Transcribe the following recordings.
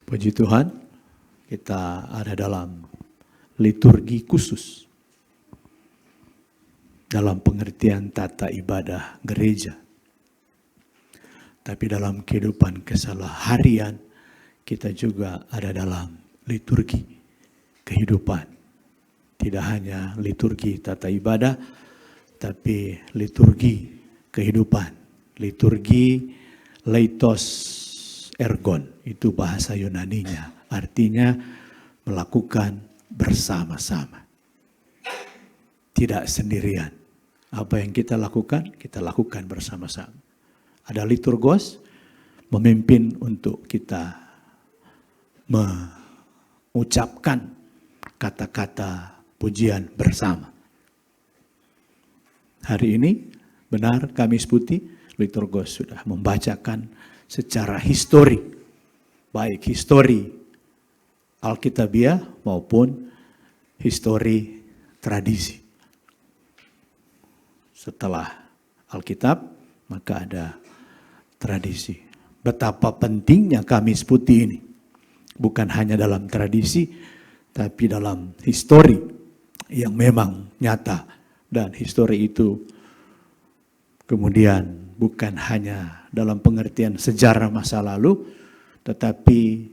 Puji Tuhan, kita ada dalam liturgi khusus. Dalam pengertian tata ibadah gereja. Tapi dalam kehidupan keseharian, kita juga ada dalam liturgi kehidupan. Tidak hanya liturgi tata ibadah, tapi liturgi kehidupan. Liturgi leitos ergon, itu bahasa Yunaninya. Artinya melakukan bersama-sama. Tidak sendirian. Apa yang kita lakukan bersama-sama. Ada liturgos, memimpin untuk kita mengucapkan kata-kata pujian bersama. Hari ini, benar Kamis Putih, liturgos sudah membacakan secara histori, baik histori Alkitabiah maupun histori tradisi. Setelah Alkitab, maka ada tradisi. Betapa pentingnya Kamis Putih ini. Bukan hanya dalam tradisi, tapi dalam histori yang memang nyata. Dan histori itu kemudian bukan hanya dalam pengertian sejarah masa lalu, tetapi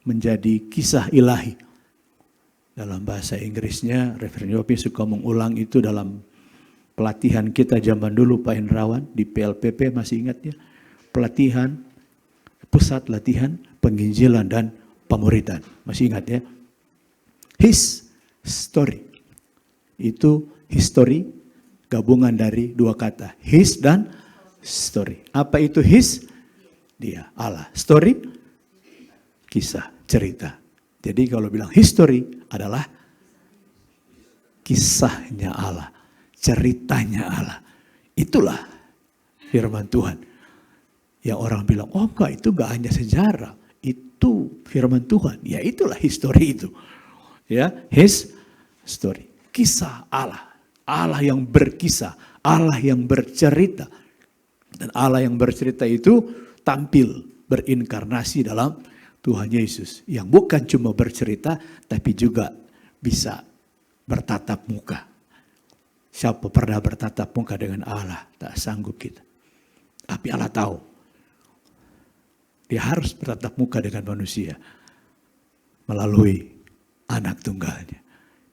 menjadi kisah ilahi. Dalam bahasa Inggrisnya, Reverend Yopi suka mengulang itu dalam pelatihan kita zaman dulu Pak Hendrawan di PLPP, masih ingat ya? Pelatihan, pusat latihan, penginjilan dan pemuridan. Masih ingat ya? His story. Itu history, gabungan dari dua kata. His dan story. Apa itu his? Dia, Allah. Story, kisah, cerita. Jadi kalau bilang history adalah kisahnya Allah. Ceritanya Allah. Itulah firman Tuhan. Yang orang bilang, oh enggak, itu enggak hanya sejarah. Itu firman Tuhan. Ya itulah history itu. Ya, his story. Kisah Allah. Allah yang berkisah. Allah yang bercerita. Dan Allah yang bercerita itu tampil berinkarnasi dalam Tuhan Yesus. Yang bukan cuma bercerita, tapi juga bisa bertatap muka. Siapa pernah bertatap muka dengan Allah? Tak sanggup kita. Tapi Allah tahu. Dia harus bertatap muka dengan manusia. Melalui anak tunggalnya.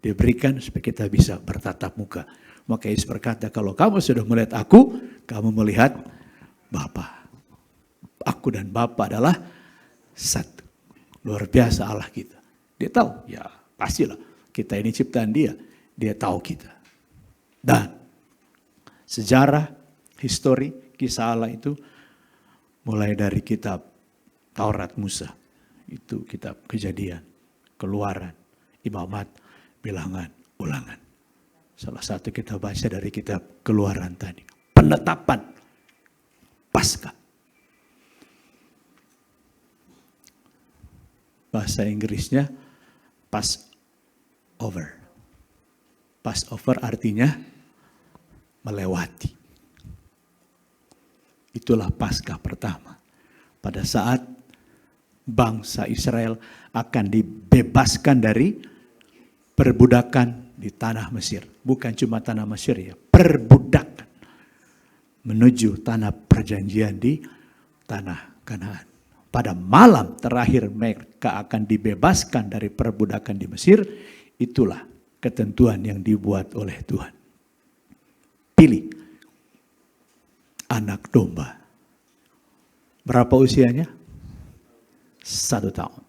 Dia berikan supaya kita bisa bertatap muka. Maka Yesus berkata, kalau kamu sudah melihat aku, kamu melihat Bapa. Aku dan Bapa adalah satu. Luar biasa Allah kita. Dia tahu, ya pastilah. Kita ini ciptaan dia. Dia tahu kita. Dan sejarah, histori, kisah Allah itu mulai dari kitab Taurat Musa. Itu kitab Kejadian, Keluaran, Imamat, Bilangan, Ulangan. Salah satu kita baca dari kitab Keluaran tadi. Penetapan Paskah. Bahasa Inggrisnya Passover. Passover artinya melewati. Itulah Paskah pertama. Pada saat bangsa Israel akan dibebaskan dari perbudakan di tanah Mesir. Bukan cuma tanah Mesir ya, perbudakan. Menuju tanah perjanjian di tanah Kanaan. Pada malam terakhir mereka akan dibebaskan dari perbudakan di Mesir. Itulah ketentuan yang dibuat oleh Tuhan. Pilih anak domba. Berapa usianya? 1 tahun.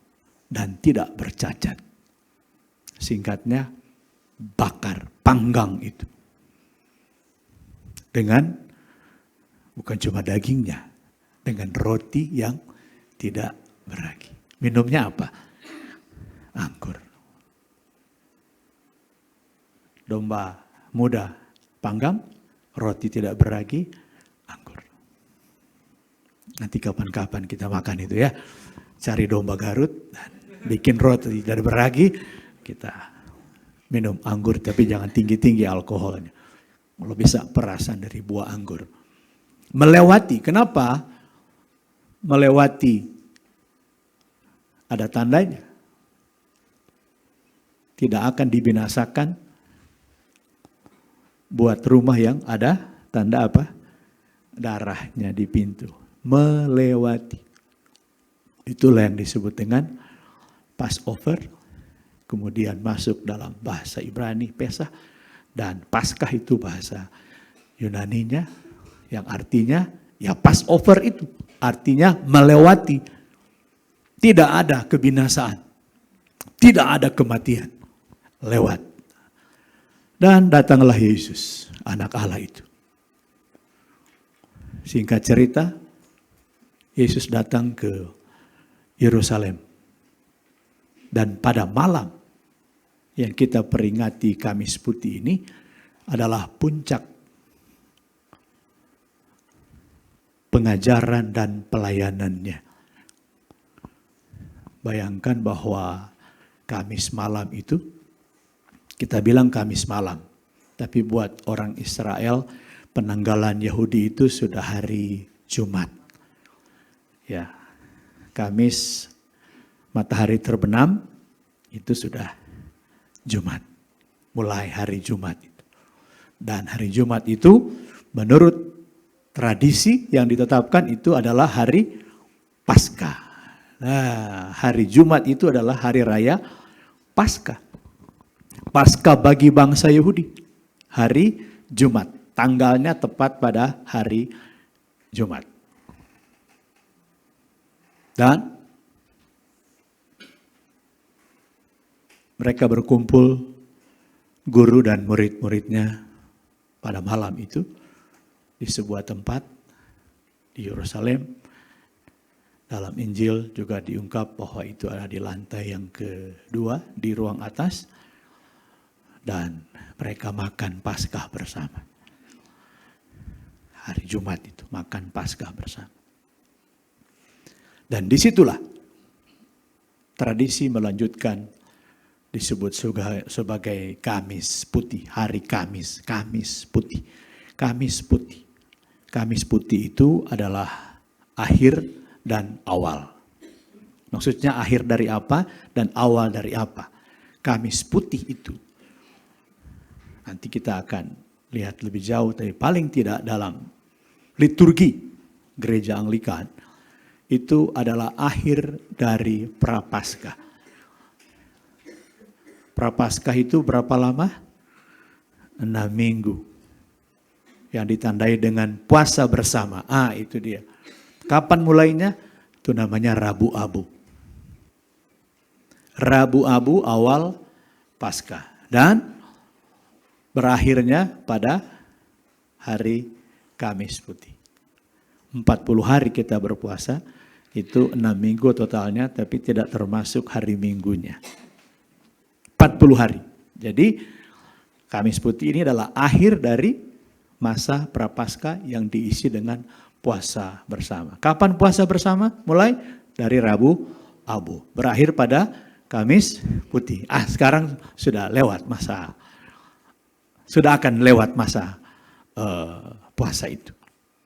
Dan tidak bercacat. Singkatnya, bakar, panggang itu. Dengan, bukan cuma dagingnya, dengan roti yang tidak beragi. Minumnya apa? Anggur. Domba muda panggang, roti tidak beragi, anggur. Nanti kapan-kapan kita makan itu ya. Cari domba Garut, dan bikin roti tidak beragi, kita minum anggur, tapi jangan tinggi-tinggi alkoholnya. Kalau bisa perasan dari buah anggur. Melewati, kenapa? Melewati Ada tandanya. Tidak akan dibinasakan buat rumah yang ada tanda apa? Darahnya di pintu. Melewati. Itulah yang disebut dengan Passover. Kemudian masuk dalam bahasa Ibrani, Pesah. Dan Paskah itu bahasa Yunaninya. Yang artinya, ya Passover itu. Artinya melewati. Tidak ada kebinasaan. Tidak ada kematian. Lewat. Dan datanglah Yesus, anak Allah itu. Singkat cerita, Yesus datang ke Yerusalem. Dan pada malam yang kita peringati Kamis Putih ini adalah puncak pengajaran dan pelayanannya. Bayangkan bahwa Kamis malam itu, kita bilang Kamis malam, tapi buat orang Israel, penanggalan Yahudi itu sudah hari Jumat. Ya, Kamis matahari terbenam, itu sudah Jumat. Mulai hari Jumat itu. Dan hari Jumat itu menurut tradisi yang ditetapkan itu adalah hari Paskah. Nah, hari Jumat itu adalah hari raya Paskah. Paskah bagi bangsa Yahudi. Hari Jumat. Tanggalnya tepat pada hari Jumat. Dan mereka berkumpul, guru dan murid-muridnya pada malam itu di sebuah tempat di Yerusalem. Dalam Injil juga diungkap bahwa itu ada di lantai yang kedua di ruang atas. Dan mereka makan Paskah bersama. Hari Jumat itu makan Paskah bersama. Dan disitulah tradisi melanjutkan disebut sebagai Kamis Putih, hari Kamis, Kamis Putih, Kamis Putih. Kamis Putih itu adalah akhir dan awal. Maksudnya akhir dari apa dan awal dari apa. Kamis Putih itu, nanti kita akan lihat lebih jauh, tapi paling tidak dalam liturgi Gereja Anglikan, itu adalah akhir dari Prapaskah. Prapaskah itu berapa lama? 6 minggu. Yang ditandai dengan puasa bersama. Itu dia. Kapan mulainya? Itu namanya Rabu Abu. Rabu Abu awal Paskah. Dan berakhirnya pada hari Kamis Putih. 40 hari kita berpuasa. Itu 6 minggu totalnya, tapi tidak termasuk hari minggunya. 40 hari. Jadi Kamis Putih ini adalah akhir dari masa Prapaskah yang diisi dengan puasa bersama. Kapan puasa bersama? Mulai dari Rabu Abu. Berakhir pada Kamis Putih. Sekarang sudah lewat masa. Sudah akan lewat masa puasa itu.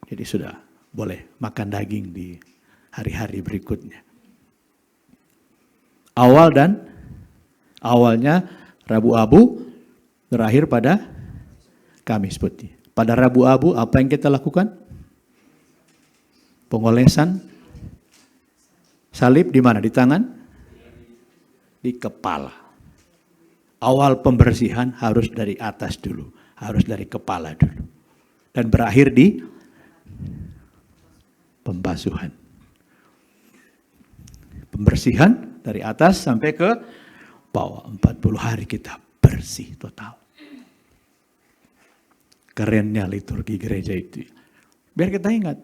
Jadi sudah boleh makan daging di hari-hari berikutnya. Awalnya Rabu Abu, berakhir pada Kamis Putih. Pada Rabu Abu apa yang kita lakukan? Pengolesan salib di mana? Di tangan? Di kepala. Awal pembersihan harus dari atas dulu. Harus dari kepala dulu. Dan berakhir di pembasuhan. Pembersihan dari atas sampai ke bawah. 40 hari kita bersih total. Kerennya liturgi gereja itu. Biar kita ingat.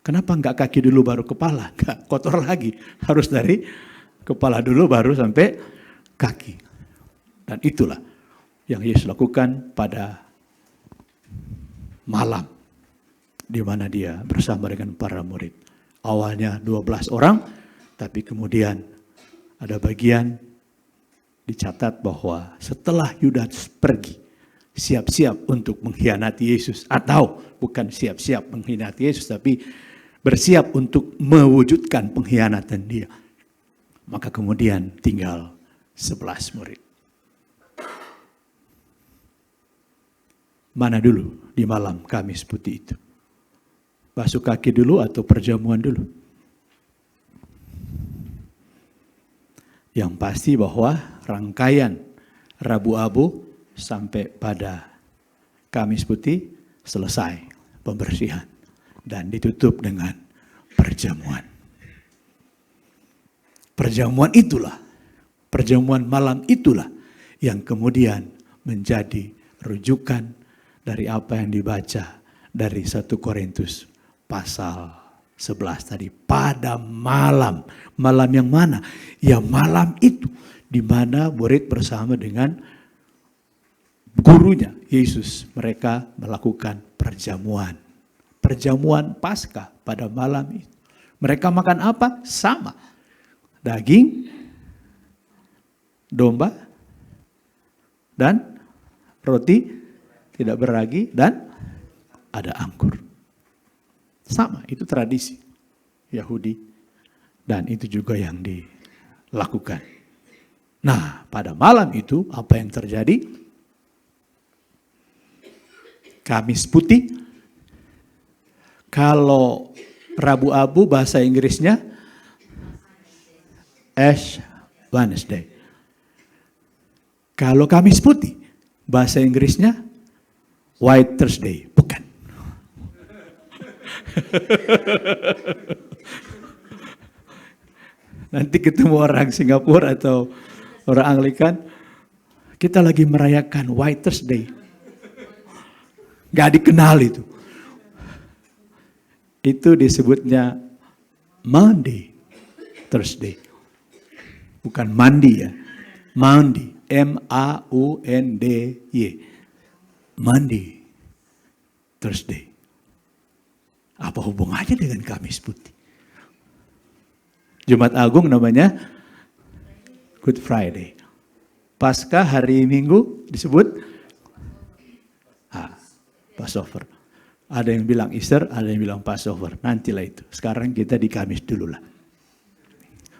Kenapa enggak kaki dulu baru kepala? Enggak, kotor lagi. Harus dari kepala dulu baru sampai kaki. Dan itulah yang Yesus lakukan pada malam. Di mana dia bersama dengan para murid. Awalnya 12 orang. Tapi kemudian ada bagian dicatat bahwa setelah Yudas pergi, siap-siap untuk mengkhianati Yesus. Atau bukan siap-siap mengkhianati Yesus, tapi bersiap untuk mewujudkan pengkhianatan dia. Maka kemudian tinggal 11 murid. Mana dulu di malam Kamis Putih itu? Basuh kaki dulu atau perjamuan dulu? Yang pasti bahwa rangkaian Rabu Abu sampai pada Kamis Putih selesai pembersihan dan ditutup dengan perjamuan. Perjamuan itulah, perjamuan malam itulah yang kemudian menjadi rujukan dari apa yang dibaca dari 1 Korintus pasal 11 tadi. Pada malam, malam yang mana? Ya malam itu di mana murid bersama dengan gurunya Yesus, mereka melakukan perjamuan. Perjamuan Paskah pada malam itu. Mereka makan apa? Sama. Daging, domba, dan roti tidak beragi, dan ada anggur. Sama, itu tradisi Yahudi. Dan itu juga yang dilakukan. Nah, pada malam itu apa yang terjadi? Kamis Putih. Kalau Rabu Abu bahasa Inggrisnya Ash Wednesday. Kalau Kamis Putih bahasa Inggrisnya White Thursday. Bukan. Nanti ketemu orang Singapura atau orang Anglikan, kita lagi merayakan White Thursday. Gak dikenal itu. Itu disebutnya Maundy Thursday. Bukan mandi ya. Maundy. M-A-U-N-D-Y. Maundy Thursday. Apa hubungannya dengan Kamis Putih? Jumat Agung namanya Good Friday. Paskah hari Minggu disebut Passover. Ada yang bilang Easter, ada yang bilang Passover. Nantilah itu. Sekarang kita di Kamis dulu lah.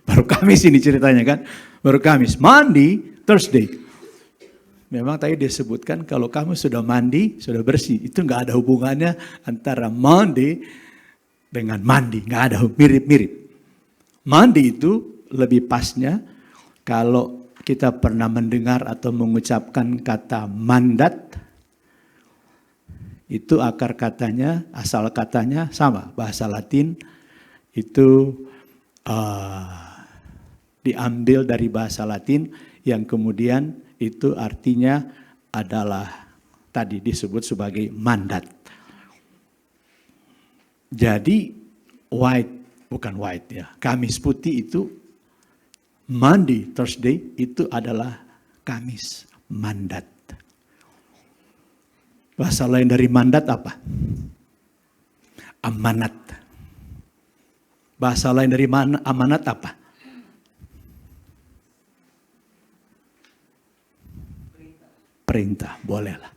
Baru Kamis ini ceritanya kan. Baru Kamis. Mandi, Thursday. Memang tadi disebutkan kalau kamu sudah mandi, sudah bersih. Itu nggak ada hubungannya antara mandi dengan mandi. Nggak ada, mirip-mirip. Mandi itu lebih pasnya kalau kita pernah mendengar atau mengucapkan kata mandat. Itu akar katanya, asal katanya sama. Bahasa Latin itu diambil dari bahasa Latin yang kemudian itu artinya adalah tadi disebut sebagai mandat. Jadi Kamis Putih itu Monday, Thursday itu adalah Kamis mandat. Bahasa lain dari mandat apa? Amanat. Bahasa lain dari amanat apa? Perintah, bolehlah.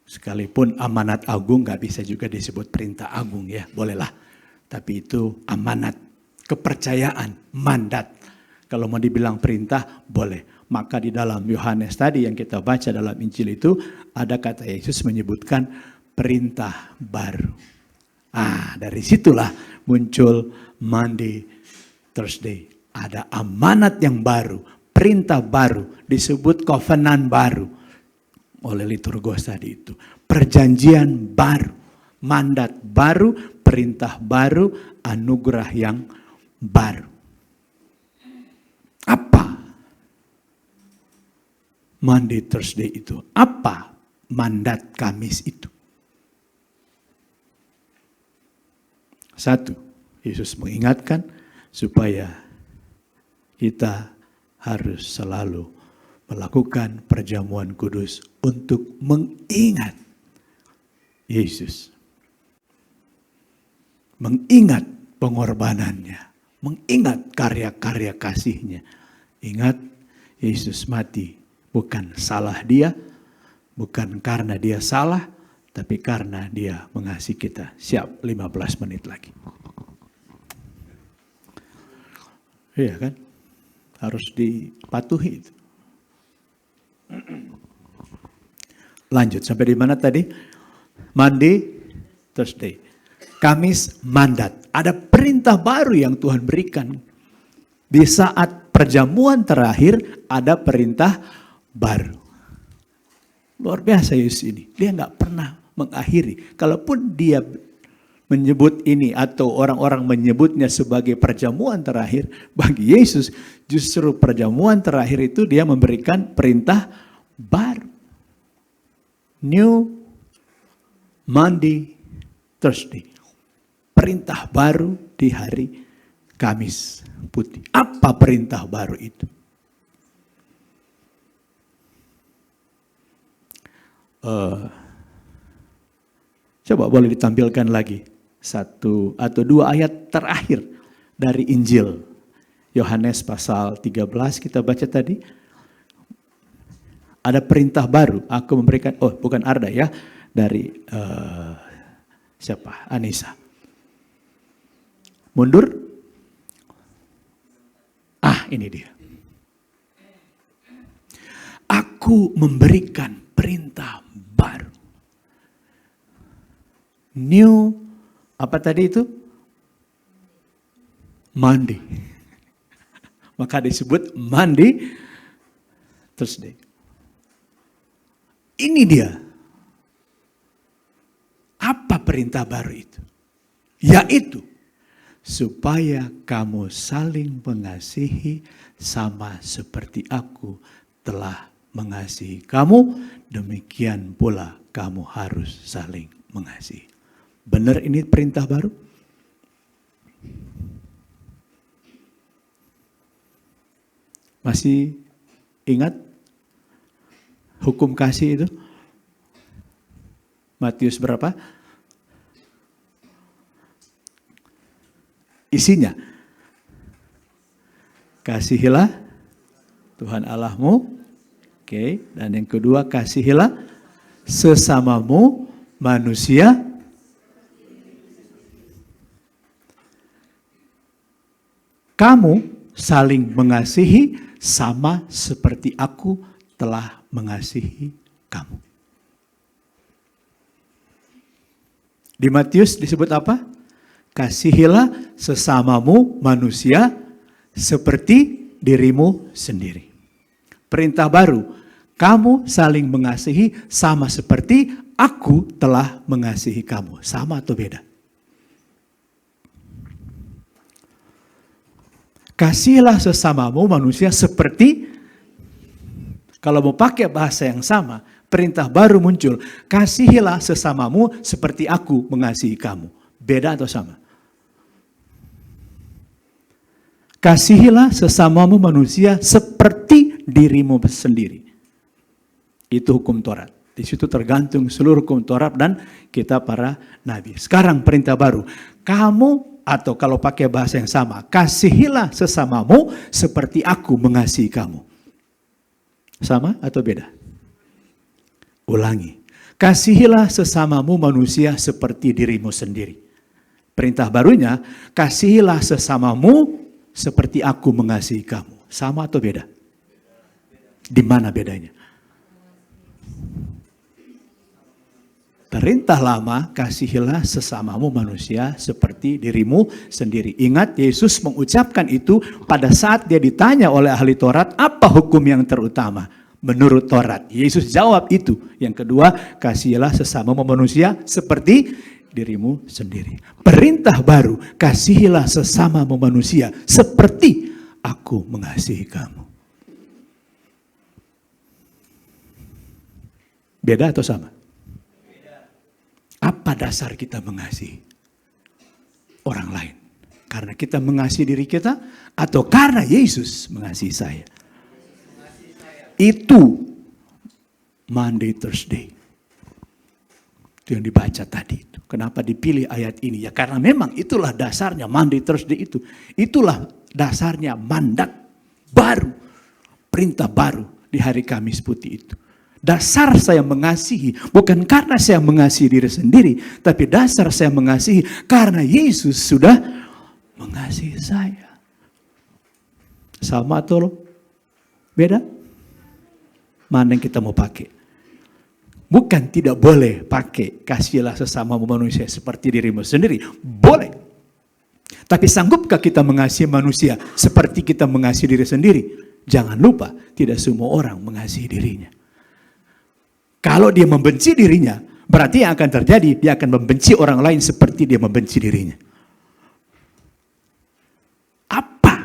Sekalipun amanat agung gak bisa juga disebut perintah agung ya, bolehlah. Tapi itu amanat, kepercayaan, mandat. Kalau mau dibilang perintah, boleh. Maka di dalam Yohanes tadi yang kita baca dalam Injil itu, ada kata Yesus menyebutkan perintah baru. Dari situlah muncul Monday, Thursday. Ada amanat yang baru, perintah baru, disebut covenant baru oleh liturgos tadi itu. Perjanjian baru, mandat baru, perintah baru, anugerah yang baru. Apa Monday, Thursday itu? Apa mandat Kamis itu? Satu, Yesus mengingatkan supaya kita harus selalu melakukan perjamuan kudus untuk mengingat Yesus. Mengingat pengorbanannya. Mengingat karya-karya kasihnya. Ingat Yesus mati bukan salah dia, bukan karena dia salah, tapi karena dia mengasihi kita. Siap, 15 menit lagi. Iya kan? Harus dipatuhi itu. Lanjut, sampai di mana tadi? Monday, Thursday. Kamis, mandat. Ada perintah baru yang Tuhan berikan. Di saat perjamuan terakhir, ada perintah baru. Luar biasa Yesus ini. Dia nggak pernah mengakhiri. Kalaupun dia menyebut ini atau orang-orang menyebutnya sebagai perjamuan terakhir, bagi Yesus justru perjamuan terakhir itu dia memberikan perintah baru. New Monday, Thursday. Perintah baru di hari Kamis Putih. Apa perintah baru itu? Coba boleh ditampilkan lagi. 1 atau 2 ayat terakhir dari Injil. Yohanes pasal 13 kita baca tadi. Ada perintah baru. Aku memberikan, bukan Arda ya. Dari siapa? Anissa. Mundur. Ini dia. Aku memberikan perintah baru. New, apa tadi itu? Monday. Maka disebut Monday, Thursday. Ini dia. Apa perintah baru itu? Yaitu, supaya kamu saling mengasihi sama seperti aku telah mengasihi kamu, demikian pula kamu harus saling mengasihi. Benar ini perintah baru? Masih ingat hukum kasih itu? Matius berapa? Isinya, kasihilah Tuhan Allahmu, dan yang kedua kasihilah sesamamu manusia. Kamu saling mengasihi sama seperti aku telah mengasihi kamu. Di Matius disebut apa? Kasihilah sesamamu manusia seperti dirimu sendiri. Perintah baru, kamu saling mengasihi sama seperti aku telah mengasihi kamu. Sama atau beda? Kasihilah sesamamu manusia seperti, kalau mau pakai bahasa yang sama, perintah baru muncul. Kasihilah sesamamu seperti aku mengasihi kamu. Beda atau sama? Kasihilah sesamamu manusia seperti dirimu sendiri. Itu hukum Taurat. Di situ tergantung seluruh hukum Taurat dan kita para nabi. Sekarang perintah baru. Kamu, atau kalau pakai bahasa yang sama, kasihilah sesamamu seperti aku mengasihi kamu. Sama atau beda? Ulangi. Kasihilah sesamamu manusia seperti dirimu sendiri. Perintah barunya, kasihilah sesamamu seperti aku mengasihi kamu. Sama atau beda? Di mana bedanya? Perintah lama, kasihilah sesamamu manusia seperti dirimu sendiri. Ingat, Yesus mengucapkan itu pada saat dia ditanya oleh ahli Taurat, apa hukum yang terutama menurut Taurat? Yesus jawab itu. Yang kedua, kasihilah sesamamu manusia seperti dirimu sendiri. Perintah baru, kasihilah sesamamu manusia seperti aku mengasihi kamu. Beda atau sama? Apa dasar kita mengasihi orang lain? Karena kita mengasihi diri kita atau karena Yesus mengasihi saya? Itu Monday, Thursday. Itu yang dibaca tadi. Kenapa dipilih ayat ini? Ya karena memang itulah dasarnya Monday, Thursday itu. Itulah dasarnya mandat baru. Perintah baru di hari Kamis Putih itu. Dasar saya mengasihi bukan karena saya mengasihi diri sendiri, tapi dasar saya mengasihi karena Yesus sudah mengasihi saya. Sama atau beda? Mana yang kita mau pakai? Bukan tidak boleh pakai kasihilah sesama manusia seperti dirimu sendiri. Boleh. Tapi sanggupkah kita mengasihi manusia seperti kita mengasihi diri sendiri? Jangan lupa, tidak semua orang mengasihi dirinya. Kalau dia membenci dirinya, berarti yang akan terjadi, dia akan membenci orang lain seperti dia membenci dirinya. Apa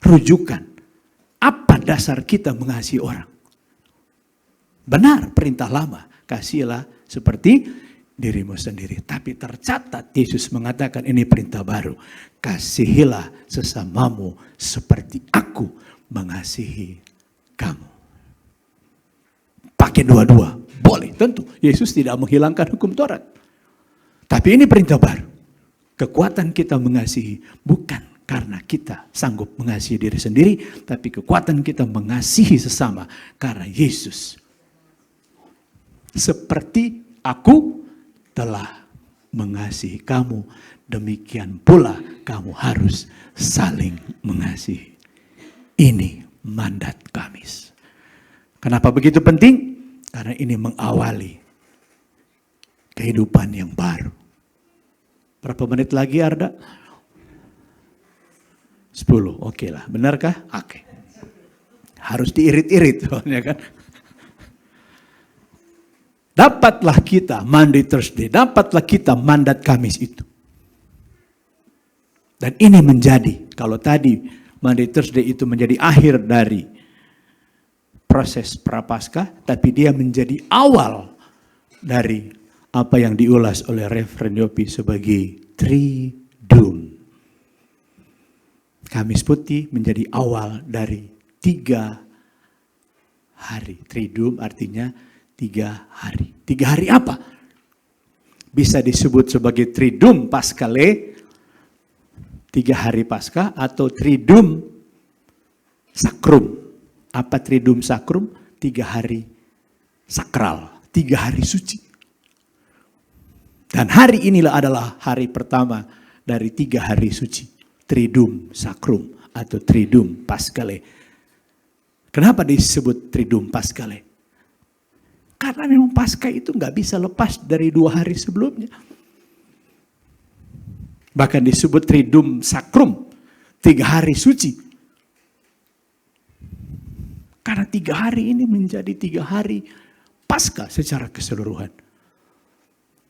rujukan? Apa dasar kita mengasihi orang? Benar perintah lama, kasihilah seperti dirimu sendiri. Tapi tercatat Yesus mengatakan ini perintah baru. Kasihilah sesamamu seperti aku mengasihi kamu. Pakai dua-dua, boleh tentu. Yesus tidak menghilangkan hukum Taurat. Tapi ini perintah baru. Kekuatan kita mengasihi bukan karena kita sanggup mengasihi diri sendiri, tapi kekuatan kita mengasihi sesama karena Yesus. Seperti aku telah mengasihi kamu, demikian pula kamu harus saling mengasihi. Ini mandat Kamis. Kenapa begitu penting? Karena ini mengawali kehidupan yang baru. Berapa menit lagi, Arda? 10, oke lah. Benarkah? Oke. Harus diirit-irit, soalnya kan. Dapatlah kita Monday Thursday, dapatlah kita mandat Kamis itu. Dan ini menjadi, kalau tadi Monday Thursday itu menjadi akhir dari proses Prapaskah, tapi dia menjadi awal dari apa yang diulas oleh Reverend Yopi sebagai Triduum. Kamis Putih menjadi awal dari 3 hari. Triduum artinya 3 hari. 3 hari apa? Bisa disebut sebagai Triduum Paskale, 3 hari Paskah, atau Triduum Sakrum. Apa Triduum Sakrum? 3 hari sakral, 3 hari suci. Dan hari inilah adalah hari pertama dari 3 hari suci. Triduum Sakrum atau Triduum Paskale. Kenapa disebut Triduum Paskale? Karena memang Paskah itu nggak bisa lepas dari 2 hari sebelumnya. Bahkan disebut Triduum Sakrum, 3 hari suci. Karena 3 hari ini menjadi 3 hari Paskah secara keseluruhan.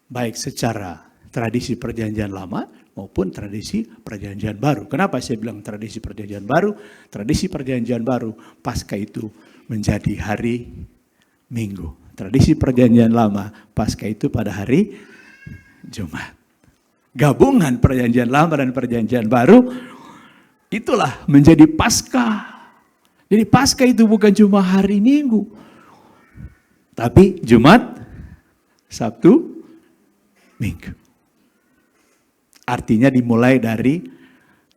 Baik secara tradisi perjanjian lama maupun tradisi perjanjian baru. Kenapa saya bilang tradisi perjanjian baru? Tradisi perjanjian baru, Paskah itu menjadi hari Minggu. Tradisi perjanjian lama, Paskah itu pada hari Jumat. Gabungan perjanjian lama dan perjanjian baru, itulah menjadi Paskah. Jadi Paskah itu bukan cuma hari Minggu, tapi Jumat, Sabtu, Minggu. Artinya dimulai dari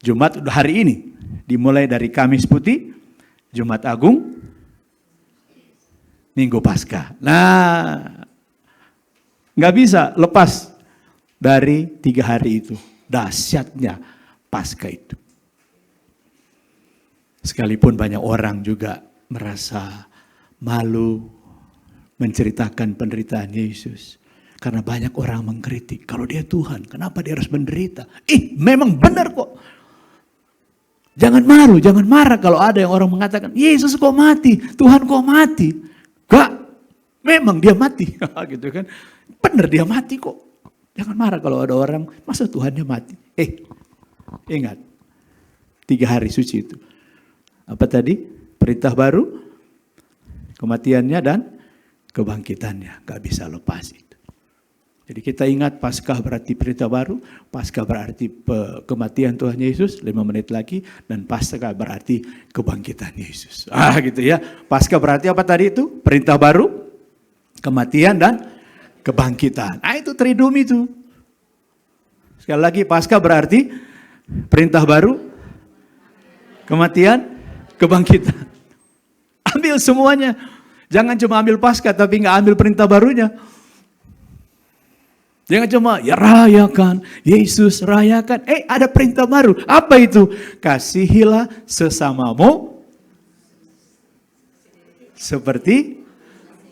Jumat hari ini, dimulai dari Kamis Putih, Jumat Agung, Minggu Paskah. Nah, nggak bisa lepas dari 3 hari itu. Dahsyatnya Paskah itu. Sekalipun banyak orang juga merasa malu menceritakan penderitaan Yesus. Karena banyak orang mengkritik. Kalau dia Tuhan, kenapa dia harus menderita? Memang benar kok. Jangan malu, jangan marah kalau ada yang orang mengatakan, Yesus kok mati, Tuhan kok mati. Gak, memang dia mati. Gitu kan. Benar dia mati kok. Jangan marah kalau ada orang, masa Tuhannya mati. Ingat, 3 hari suci itu. Apa tadi? Perintah baru, kematiannya dan kebangkitannya. Gak bisa lepas itu. Jadi kita ingat Paskah berarti perintah baru, Paskah berarti kematian Tuhan Yesus, 5 menit lagi, dan Paskah berarti kebangkitan Yesus. Gitu ya. Paskah berarti apa tadi itu? Perintah baru, kematian dan kebangkitan. Itu Triduum itu. Sekali lagi Paskah berarti perintah baru, kematian, kebangkitan. Ambil semuanya. Jangan cuma ambil Paskah tapi nggak ambil perintah barunya. Jangan cuma ya rayakan, Yesus rayakan. Ada perintah baru. Apa itu? Kasihilah sesamamu seperti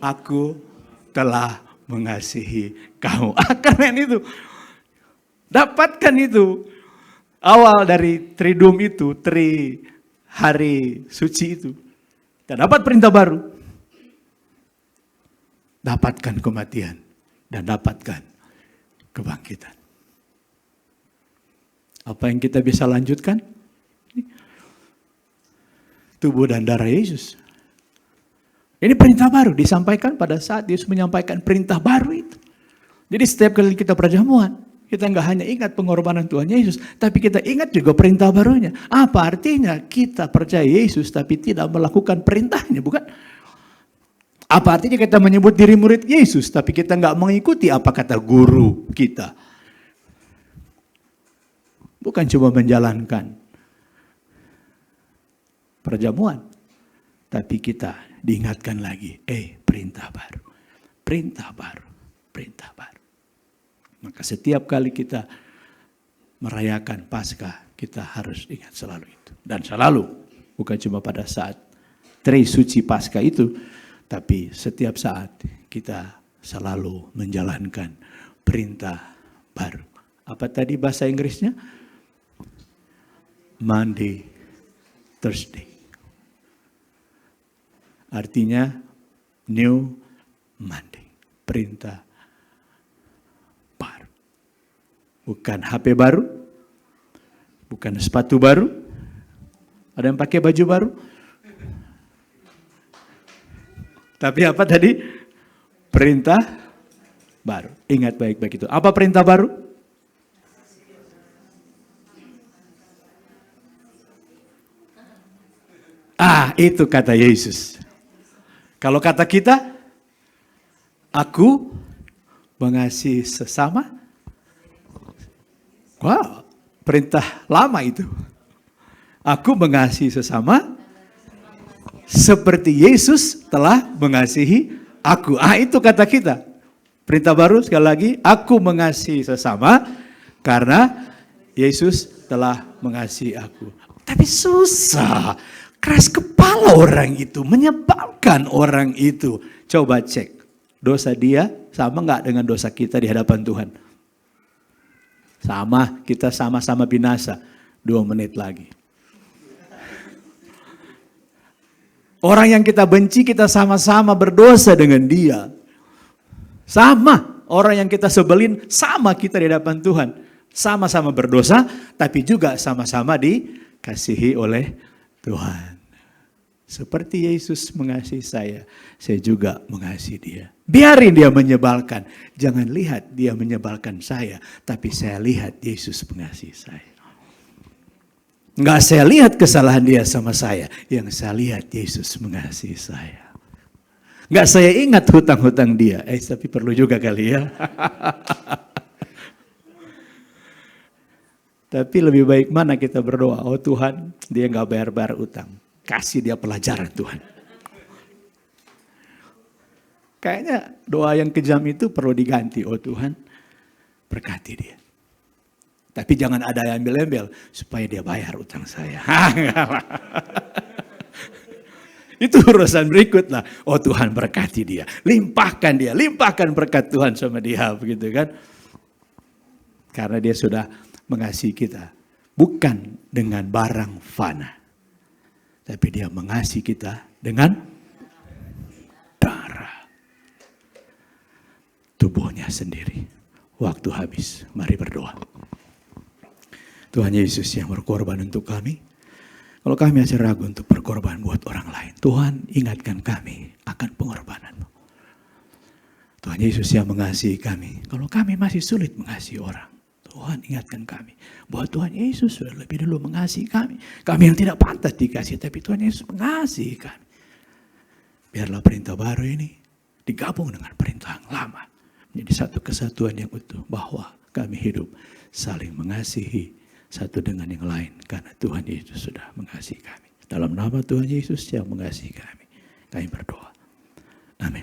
aku telah mengasihi kamu. Keren itu. Dapatkan itu. Awal dari Triduum itu, hari suci itu. Kita dapat perintah baru. Dapatkan kematian dan dapatkan kebangkitan. Apa yang kita bisa lanjutkan? Tubuh dan darah Yesus. Ini perintah baru disampaikan pada saat Yesus menyampaikan perintah baru itu. Jadi setiap kali kita perjamuan, kita nggak hanya ingat pengorbanan Tuhan Yesus, tapi kita ingat juga perintah barunya. Apa artinya kita percaya Yesus tapi tidak melakukan perintahnya, bukan? Apa artinya kita menyebut diri murid Yesus, tapi kita nggak mengikuti apa kata guru kita? Bukan cuma menjalankan perjamuan, tapi kita diingatkan lagi, perintah baru, perintah baru, perintah baru. Maka setiap kali kita merayakan Paskah, kita harus ingat selalu itu. Dan selalu, bukan cuma pada saat suci Paskah itu, tapi setiap saat kita selalu menjalankan perintah baru. Apa tadi bahasa Inggrisnya? Monday, Thursday. Artinya New Monday. Perintah baru. Bukan HP baru. Bukan sepatu baru. Ada yang pakai baju baru? Tapi apa tadi? Perintah baru. Ingat baik-baik itu. Apa perintah baru? Itu kata Yesus. Kalau kata kita, aku mengasihi sesama. Wow, perintah lama itu. Aku mengasihi sesama seperti Yesus telah mengasihi aku. Itu kata kita. Perintah baru sekali lagi, aku mengasihi sesama karena Yesus telah mengasihi aku. Tapi susah, keras kepala orang itu, menyebalkan orang itu. Coba cek, dosa dia sama nggak dengan dosa kita di hadapan Tuhan? Sama, kita sama-sama binasa. 2 menit lagi. Orang yang kita benci, kita sama-sama berdosa dengan dia. Sama. Orang yang kita sebelin, sama kita di hadapan Tuhan. Sama-sama berdosa, tapi juga sama-sama dikasihi oleh Tuhan. Seperti Yesus mengasihi saya juga mengasihi dia. Biarin dia menyebalkan. Jangan lihat dia menyebalkan saya, tapi saya lihat Yesus mengasihi saya. Enggak saya lihat kesalahan dia sama saya. Yang saya lihat Yesus mengasihi saya. Enggak saya ingat hutang-hutang dia. Tapi perlu juga kali ya. Tapi lebih baik mana kita berdoa. Oh Tuhan, dia enggak bayar-bayar utang. Kasih dia pelajaran Tuhan. Kayaknya doa yang kejam itu perlu diganti. Oh Tuhan, berkati dia. Tapi jangan ada yang embel-embel supaya dia bayar utang saya. Itu urusan berikut lah. Oh Tuhan berkati dia. Limpahkan dia. Limpahkan berkat Tuhan sama dia. Begitu kan. Karena dia sudah mengasihi kita. Bukan dengan barang fana. Tapi dia mengasihi kita dengan darah. Tubuhnya sendiri. Waktu habis. Mari berdoa. Tuhan Yesus yang berkorban untuk kami. Kalau kami masih ragu untuk berkorban buat orang lain. Tuhan ingatkan kami akan pengorbanan-Mu. Tuhan Yesus yang mengasihi kami. Kalau kami masih sulit mengasihi orang. Tuhan ingatkan kami. Bahwa Tuhan Yesus sudah lebih dulu mengasihi kami. Kami yang tidak pantas dikasihi. Tapi Tuhan Yesus mengasihi kami. Biarlah perintah baru ini digabung dengan perintah yang lama. Menjadi satu kesatuan yang utuh. Bahwa kami hidup saling mengasihi satu dengan yang lain. Karena Tuhan Yesus sudah mengasihi kami. Dalam nama Tuhan Yesus yang mengasihi kami. Kami berdoa. Amin.